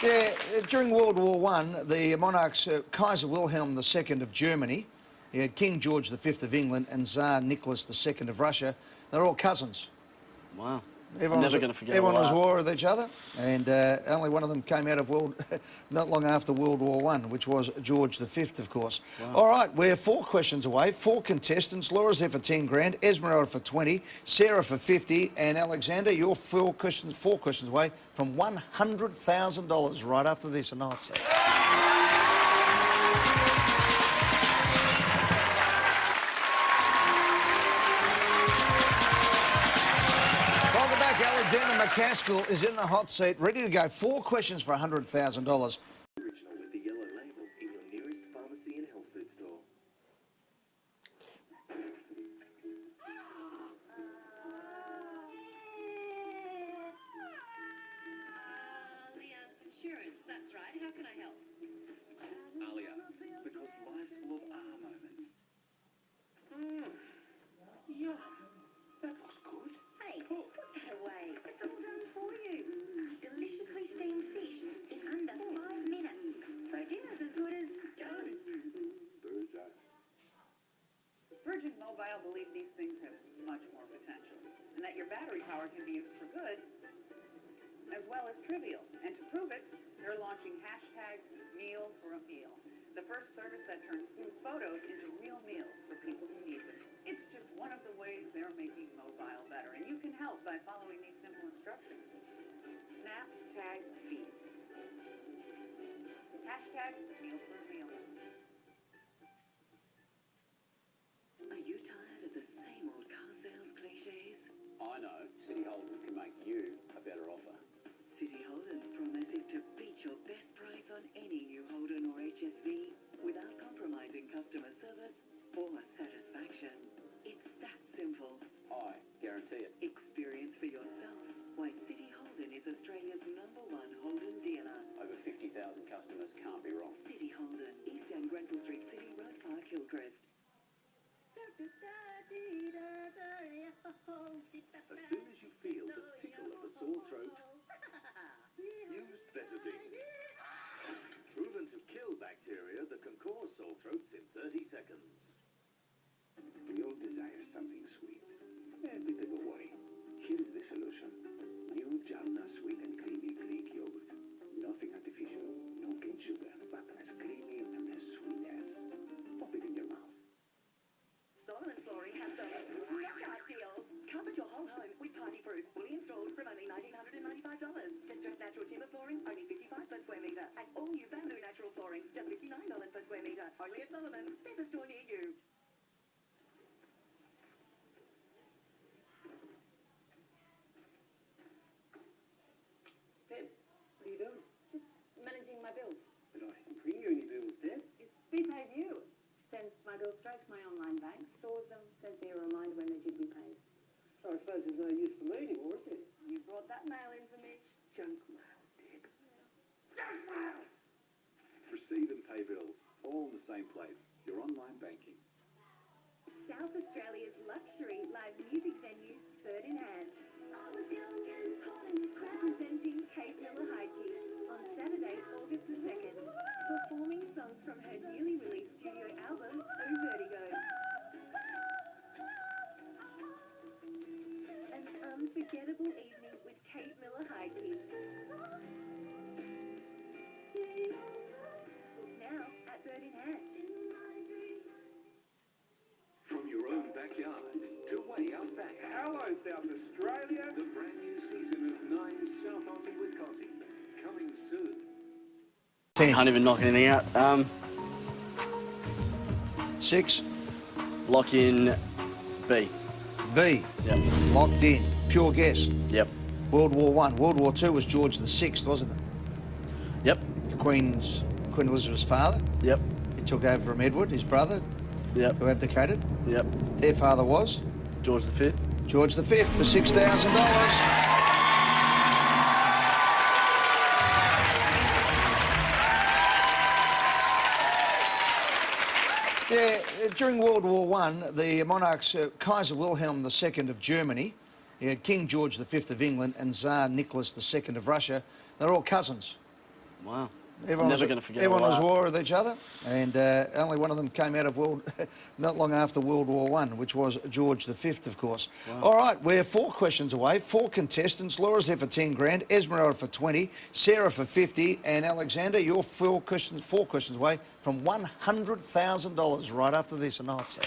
Yeah, during World War One, the monarchs, Kaiser Wilhelm II of Germany, he had King George V of England and Tsar Nicholas II of Russia. They're all cousins. Wow. Everyone I'm never going to forget Everyone all was that. at war with each other, and only one of them came out of not long after World War One, which was George V, of course. Wow. All right, we're 4 questions away. 4 contestants. Laura's there for 10 grand, Esmeralda for 20, Sarah for 50, and Alexander, you're 4 questions away from $100,000 right after this on the hot seat. Welcome back. Alexander McCaskill is in the hot seat, ready to go. 4 questions for $100,000. Original with the yellow label in your nearest pharmacy and health food store. Allianz Insurance, that's right. How can I help? Allianz, because life's full of moments. Yeah, that looks good. Hey, put that away. It's all done for you. Deliciously steamed fish in under 5 minutes. So dinner's as good as done. Virgin Mobile believe these things have much more potential, and that your battery power can be used for good as well as trivial. And to prove it, they're launching #Meal for a Meal, the first service that turns food photos into real meals for people who need them. It's just one of the ways they're making mobile better, and you can help by following these simple instructions. Snap, tag, feed. #Meal for a Meal. Are you tired of the same old car sales cliches? I know. City Holden can make you a better offer. City Holden's promise is to beat your best price on any new Holden or HSV without compromising customer service or satisfaction. It's that simple. I guarantee it. Experience for yourself why City Holden is Australia's #1 Holden dealer. Over 50,000 customers can't be wrong. City Holden, East End, Grenfell Street City, Rose Park, Hillcrest. As soon as you feel the tickle of a sore throat, use Betadine. Proven to kill bacteria that can cause sore throats in 30 seconds. We all desire something sweet. A bit of a worry. Here's the solution. New Jalna Sweet and Creamy Greek Yogurt. Nothing artificial, no cane sugar, but as creamy and as sweet as. Pop it in your mouth. Solomon Flooring has some knockout deals. Carpet your whole home with party proof, fully installed from only $1,995. Distressed natural timber flooring, only $55 per square metre. And all new bamboo natural flooring, just $59 per square metre. Only at Solomon's. There's a store near you. Deb, what are you doing? Just managing my bills. Did I bring you any bills, Deb? It's BPay View. Sends my bills straight to my online bank, stores them, sends me a reminder when they're due to be paid. So I suppose there's no use for me anymore, is it? You brought that mail in for me. Junk mail, Deb. Junk mail! Receive and pay bills, all in the same place. Your online banking. South Australia's luxury live music venue, Third in Hand. Representing Kate Miller-Heidke on Saturday, August the 2nd, performing songs from her newly released studio album, Oh Vertigo. An unforgettable evening with Kate Miller-Heidke. Book now at Third in Hand. From your own backyard to way out back. Hello, South Australia. The brand new season of 9 South Aussie with Cozzy. Coming soon. 10. Can't even knock anything out. 6. Lock in B. B. Yep. Locked in. Pure guess. Yep. World War I. World War II was George VI, wasn't it? Yep. Queen Elizabeth's father. Yep. He took over from Edward, his brother. Yep. Who abdicated. Yep. Their father was? George V. George V for $6,000. Yeah, during World War I, the monarchs, Kaiser Wilhelm II of Germany, you had King George V of England and Tsar Nicholas II of Russia. They're all cousins. Wow. Everyone Never going to forget Everyone all was that. at war with each other, and only one of them came out of not long after World War I, which was George V, of course. Wow. All right, we're 4 questions away, 4 contestants. Laura's there for 10 grand, Esmeralda for 20, Sarah for 50, and Alexander, you're 4 questions away from $100,000 right after this on the hot seat.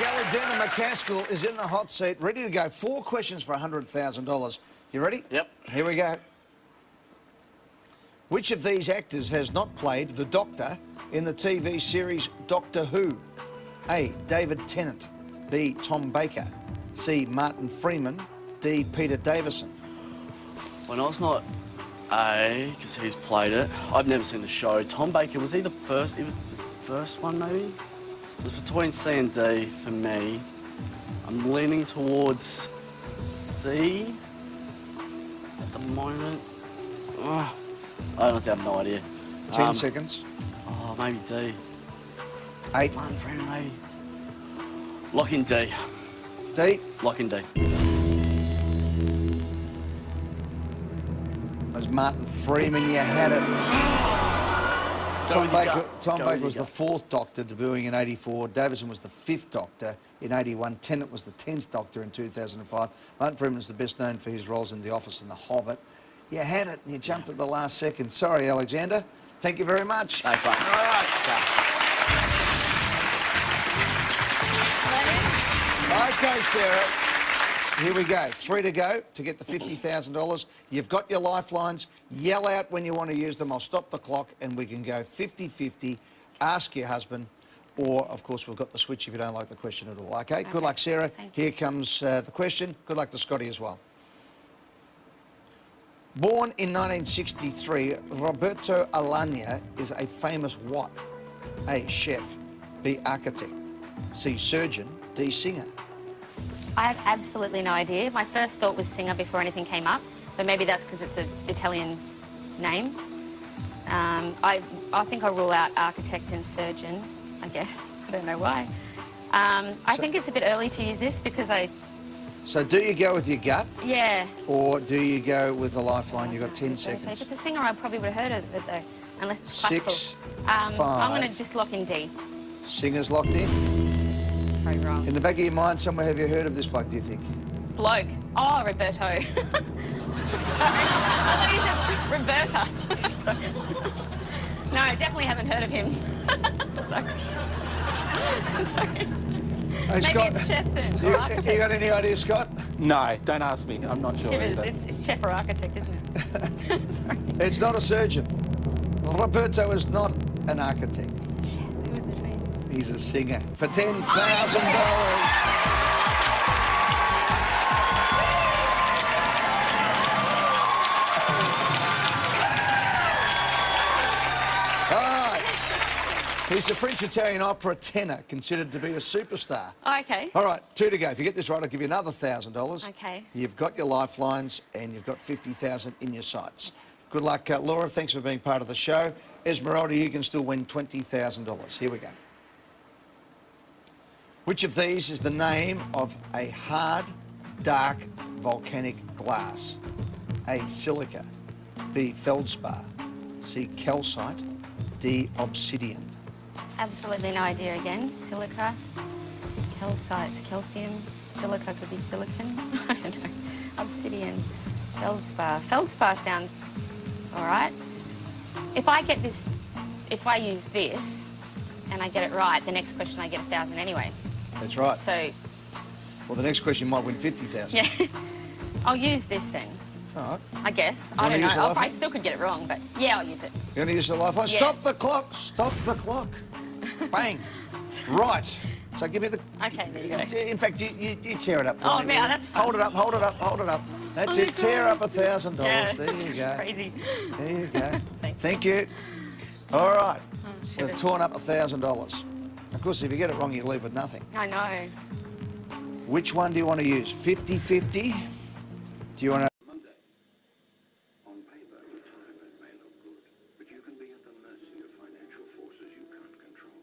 Alexander McCaskill is in the hot seat, ready to go. 4 questions for $100,000. You ready? Yep. Here we go. Which of these actors has not played the Doctor in the TV series Doctor Who? A. David Tennant. B. Tom Baker. C. Martin Freeman. D. Peter Davison. Well, no, it's not A, because he's played it. I've never seen the show. Tom Baker, was he the first? He was the first one, maybe? It was between C and D for me. I'm leaning towards C at the moment. I honestly have no idea. 10 seconds. Oh, maybe D. 8. Martin Freeman, maybe. Lock in D. D. Lock in D. As Martin Freeman, you had it. Tom Baker was the 4th Doctor, debuting in '84. Davison was the 5th Doctor in '81. Tennant was the 10th Doctor in 2005. Martin Freeman is the best known for his roles in The Office and The Hobbit. You had it, and you jumped at the last second. Sorry, Alexander. Thank you very much. Thanks, mate. All right. Okay, Sarah. Here we go. 3 to go to get the $50,000. You've got your lifelines. Yell out when you want to use them. I'll stop the clock and we can go 50-50. Ask your husband. Or, of course, we've got the switch if you don't like the question at all. Okay? Good luck, Sarah. Here comes the question. Good luck to Scotty as well. Born in 1963, Roberto Alagna is a famous what? A. Chef. B. Architect. C. Surgeon. D. Singer. I have absolutely no idea. My first thought was singer before anything came up, but maybe that's because it's an Italian name. I think I'll rule out architect and surgeon, I guess. I don't know why. I think it's a bit early to use this because So do you go with your gut? Yeah. Or do you go with the lifeline? You've got 10 seconds. If it's a singer, I probably would have heard of it though, unless it's classical. 6, 5. I'm going to just lock in D. Singer's locked in? Probably wrong. In the back of your mind somewhere, have you heard of this bloke, do you think? Bloke. Oh, Roberto. Sorry. I thought you said Roberta. Sorry. No, I definitely haven't heard of him. Sorry. Hey, Maybe Scott, it's chef then, or you architect. got any idea, Scott? No, don't ask me. I'm not sure Shivers. either. It's chef or architect, isn't it? Sorry. It's not a surgeon. Roberto is not an architect. He's a singer for $10,000. He's a French-Italian opera tenor, considered to be a superstar. Oh, okay. All right, 2 to go. If you get this right, I'll give you another $1,000. Okay. You've got your lifelines and you've got $50,000 in your sights. Good luck, Laura. Thanks for being part of the show. Esmeralda, you can still win $20,000. Here we go. Which of these is the name of a hard, dark, volcanic glass? A. Silica. B. Feldspar. C. Calcite. D. Obsidian. Absolutely no idea again. Silica, calcite, calcium, silica could be silicon. I don't know. Obsidian, feldspar. Feldspar sounds all right. If I get this, if I use this and I get it right, the next question I get 1,000 anyway. That's right. So. Well, the next question might win $50,000. Yeah. I'll use this then. All right. I guess. I Wanna don't use the know. I lifeline? still could get it wrong, but yeah, I'll use it. You're going to use the lifeline? Yeah. Stop the clock. Stop the clock. Bang. Right. So give me the... Okay, there you go. In fact, you tear it up for Oh, me. man, that's fun. Hold it up, hold it up, hold it up. That's Oh, it. Tear up $1,000. Yeah, There you go. crazy. There you go. Thanks. Thank you. All right. sugar. We've torn up $1,000. Of course, if you get it wrong, you leave with nothing. I know. Which one do you want to use? 50-50? Do you want to... Monday. On paper, retirement may look good, but you can be at the mercy of financial forces you can't control.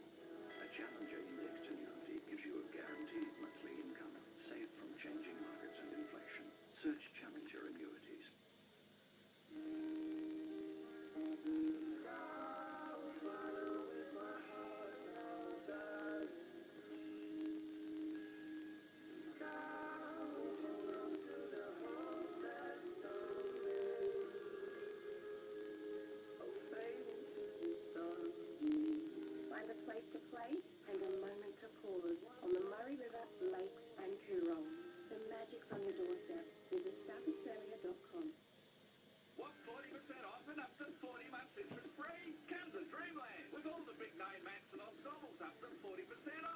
A Challenger indexed annuity gives you a guaranteed monthly income, safe from changing markets and inflation. Search Challenger annuities. Find a place to play and a moment to pause on the Murray River, Lakes and Coorong. The magic's on your doorstep. Visit southaustralia.com. What, 40% off and up to 40 months interest-free? Come to Dreamland with all the big name mats and ensembles up to 40%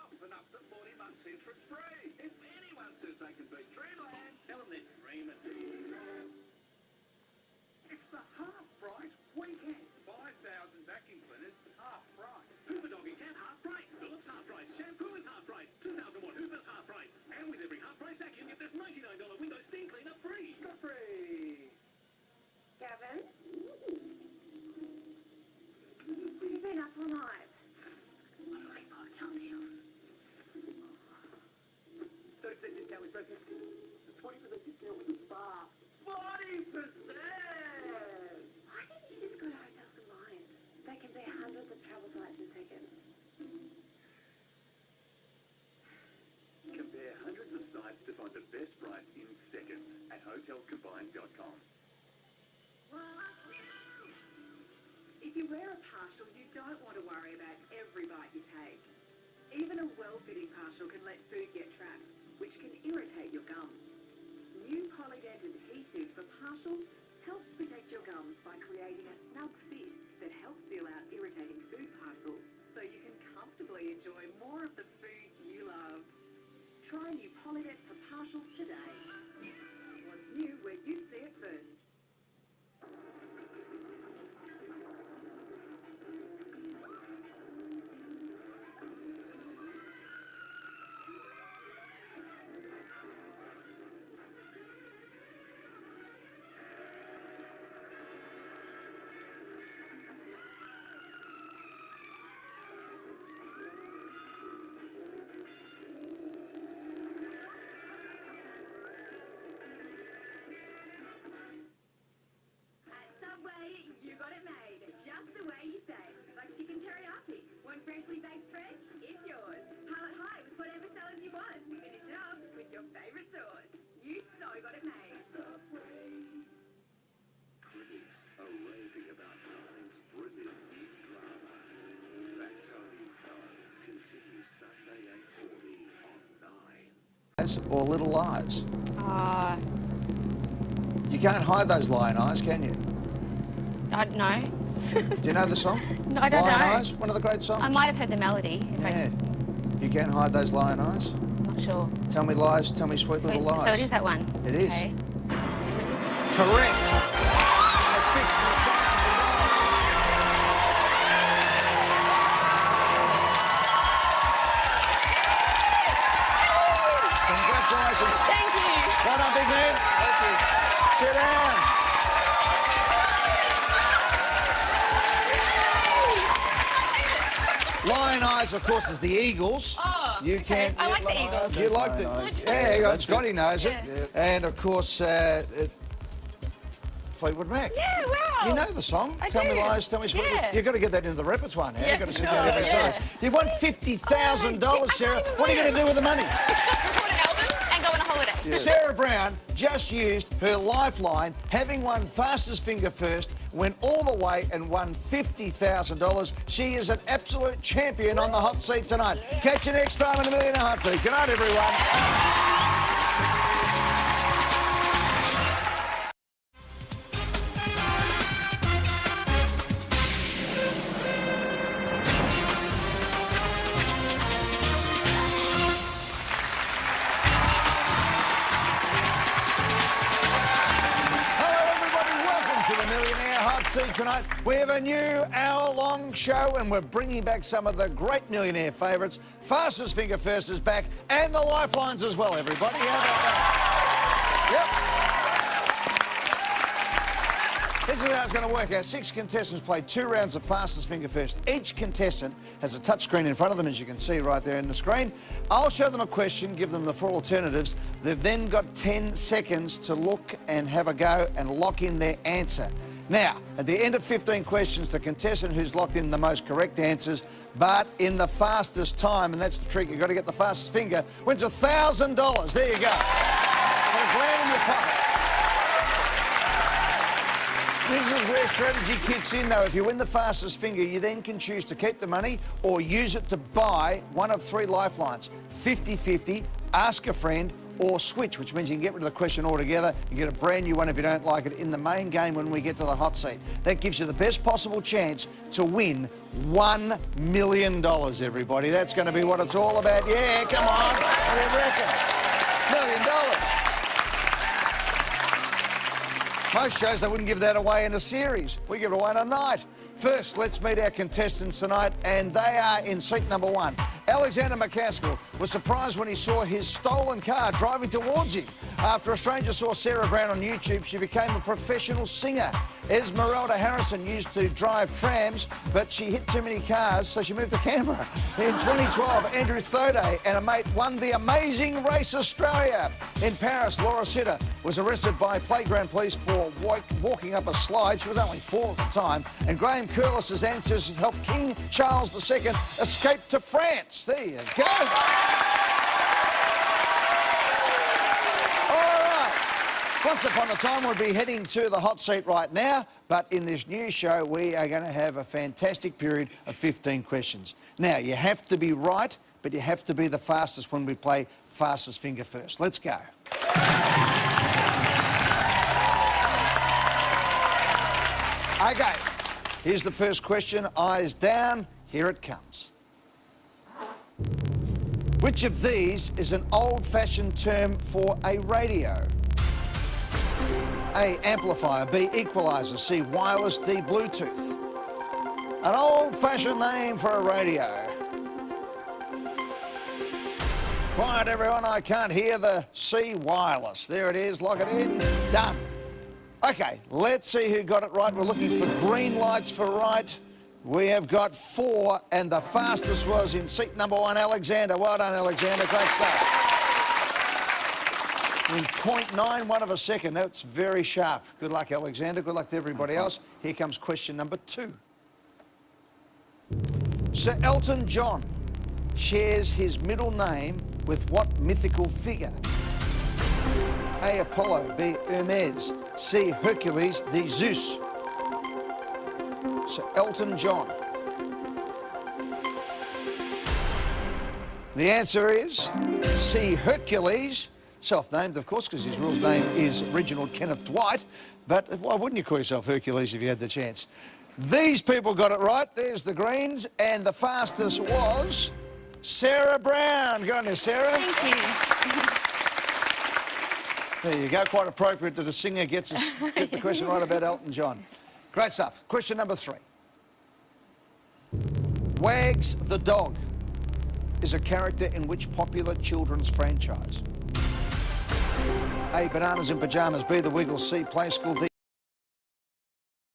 off and up to 40 months interest-free. If anyone says they can beat Dreamland, tell them they're dreaming. It's the half-price weekend. 5,000 vacuum cleaners, half price. Hoover Doggy Cat half price. Phillips half price. Shampoo is half price. 2,000 watt Hoover's half price. And with every half price vacuum, get this $99 window steam cleaner free. The freeze. Gavin? You've been up all night. I'm looking for account deals. 30% discount with breakfast. There's 20% discount with the spa. 40%! Why didn't you just go to Hotels Combined? They can be hundreds of travel sites in seconds. Compare hundreds of sites to find the best price in seconds at hotelscombined.com. If you wear a partial, you don't want to worry about every bite you take. Even a well-fitting partial can let food get trapped, which can irritate your gums. New Polydent adhesive for partials helps protect your gums by creating a snug fit that helps seal out irritating food particles so you can comfortably enjoy more of the foods you love. Try new Polydent for partials today. What's new where you see it first. Subway, you got it made, just the way you say. Like chicken teriyaki. Want freshly baked bread? It's yours. Pile it high with whatever salads you want. Finish it off with your favorite sauce. You so got it made. Critics are raving about Darling's brilliant new drama. Fat Tony Power continues Sunday 8:40 on 9. Or Little Lies? Uh, You can't hide those lion eyes, can you? I don't know. Do you know the song? No, I don't Lion know. Eyes, one of the great songs. I might have heard the melody. If Yeah. You can't hide those lion eyes. I'm not sure. Tell me lies, tell me sweet little lies. So it is that one? It is. Okay. Correct. Congratulations. Thank you. Well done, big man. Thank you. Sit down. Lion Eyes, of course, is the Eagles. Oh, you okay. can't. I like the Eagles. You like the? Yeah, Scotty knows it. Yeah. And of course, Fleetwood Mac. Yeah, wow. You know the song. I Tell do. me lies, tell me sweet. Yeah. You've got to get that into the repertoire now. Yeah, You've got to sing sure, that every yeah. time. You've won $50,000, Sarah. What are you going to do with the money? Record an album and go on a holiday. Yeah. Sarah Brown just used her lifeline, having won fastest finger first, went all the way and won $50,000. She is an absolute champion on the hot seat tonight. Catch you next time in the Millionaire Hot Seat. Good night, everyone. see tonight, we have a new hour-long show and we're bringing back some of the great Millionaire favourites. Fastest Finger First is back and the Lifelines as well, everybody. How about that? Yep. This is how it's going to work. Our 6 contestants play 2 rounds of Fastest Finger First. Each contestant has a touch screen in front of them, as you can see right there in the screen. I'll show them a question, give them the 4 alternatives. They've then got 10 seconds to look and have a go and lock in their answer. Now, at the end of 15 questions, the contestant who's locked in the most correct answers, but in the fastest time, and that's the trick, you've got to get the fastest finger, wins $1,000. There you go. Got a grand in your pocket. This is where strategy kicks in, though. If you win the fastest finger, you then can choose to keep the money or use it to buy one of 3 lifelines. 50-50, ask a friend, or switch, which means you can get rid of the question altogether and get a brand new one if you don't like it in the main game when we get to the hot seat. That gives you the best possible chance to win $1 million, everybody. That's going to be what it's all about. Yeah, come on. What do you reckon? $1 million. Most shows, they wouldn't give that away in a series. We give it away in a night. First, let's meet our contestants tonight, and they are in seat number 1. Alexander McCaskill was surprised when he saw his stolen car driving towards him. After a stranger saw Sarah Brown on YouTube, she became a professional singer. Esmeralda Harrison used to drive trams, but she hit too many cars, so she moved to Canberra. In 2012, Andrew Thoday and a mate won the Amazing Race Australia. In Paris, Laura Sitter was arrested by playground police for walking up a slide. She was only 4 at the time. And Graham Curlis's ancestors helped King Charles II escape to France. There you go. Once upon a time, we'd be heading to the hot seat right now, but in this new show, we are going to have a fantastic period of 15 questions. Now, you have to be right, but you have to be the fastest when we play Fastest Finger First. Let's go. Okay, here's the first question. Eyes down. Here it comes. Which of these is an old-fashioned term for a radio? A, amplifier. B, equaliser. C, wireless. D, Bluetooth. An old-fashioned name for a radio. Quiet, everyone. I can't hear the C, wireless. There it is. Lock it in. Done. Okay, let's see who got it right. We're looking for green lights for right. We have got 4, and the fastest was in seat number 1, Alexander. Well done, Alexander. Great stuff. In 0.91 of a second. That's very sharp. Good luck, Alexander. Good luck to everybody else. Here comes question number 2. Sir Elton John shares his middle name with what mythical figure? A, Apollo. B, Hermes. C, Hercules. D, Zeus. Sir Elton John. The answer is C, Hercules. Self-named, of course, because his real name is Reginald Kenneth Dwight. But why wouldn't you call yourself Hercules if you had the chance? These people got it right. There's the greens. And the fastest was Sarah Brown. Go on there, Sarah. Thank you. There you go. Quite appropriate that a singer get the question right about Elton John. Great stuff. Question number 3. Wags the dog is a character in which popular children's franchise? A, Bananas in Pyjamas. B, The Wiggles. C, Play School. D,